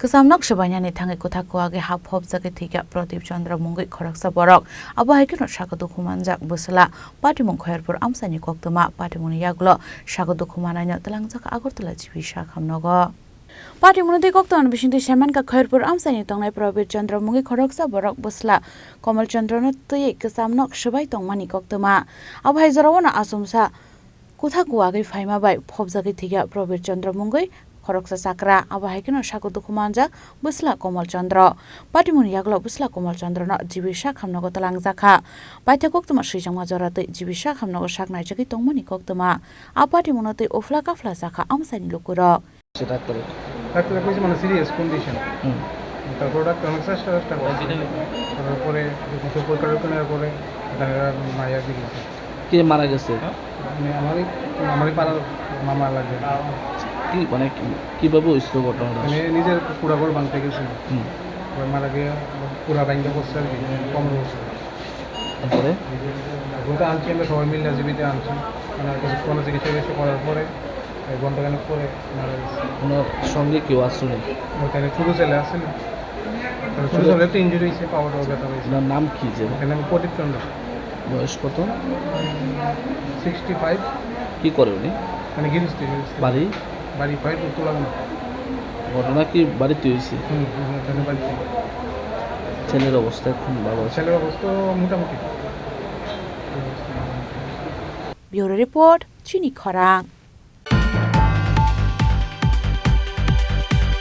Kesamnok sebanyak tangi kutaku age hap hop zake tiga Pradip Chandra Munggai khoraksa borok abo haikino sakadu kumanjak busala patimung khairpur amsani koktuma patimung yaglo sakadu kumananya telangjak Agartala jibisa khamnogo Patimuni kokton bisingti seman ka khairpur amsani tongnai Pradip Chandra Munggai khoraksa borok busla Komal Chandra no tui kesamnok sebai tongmani koktuma abo haijarawana asumsa kutaku age faima bai hop zake tiga Pradip Chandra Munggai Khoroksa sakra abo haikino sakadu kumanjak busla Komal Chandra patimuni yaglo busla Komal Chandra no jibisa khamnogo talangjaka paitha koktuma swijangma jorate jibisa khamnogo saknai jagi tongmani koktuma a patimuni tei ofla kafla jaka amsani lukurok সেটা করে doctor কইছে মানে serious condition তারপর doctor অনেক চেষ্টা করছে তারপরে কিছু পরীক্ষা করার পরে ডাক্তার মায়া দিয়েছে কে মারা গেছে আমারই পাড়ার মামা লাগে কি মানে কিভাবে হইছিল ঘটনাটা মানে নিজের পুরা ঘর ভাঙতে গেছিল মারা গিয়ে পুরা ব্যাংকে বসছে আর কি কম বসছে তারপরে ওটা আনছি আমরা সবাই মিলে জীবিতে আনছি মানে কোনো চিকিৎসা করার পরে ঘন্টাখানেক পরে মারা গেছে ওনার সঙ্গে কেউ আসলো ওখানে ছোটো ছেলে আছে না ছোটো ছেলে একটা ইঞ্জুরি হয়েছে পাওয়াটা ব্যথা হয়েছে ওনার নাম কি যে এখানে আমি প্রদীপ চন্দ্র বয়স কত 65 কি করে উনি মানে গিরিস্তি বাড়ি বাড়ি ফাইট তোলা না ঘটনা কি বাড়িতে হয়েছে এখানে বাড়িতে ছেলের অবস্থা এখন ভালো আছে ছেলের অবস্থা মোটামুটি Bureau Report Chini Khorang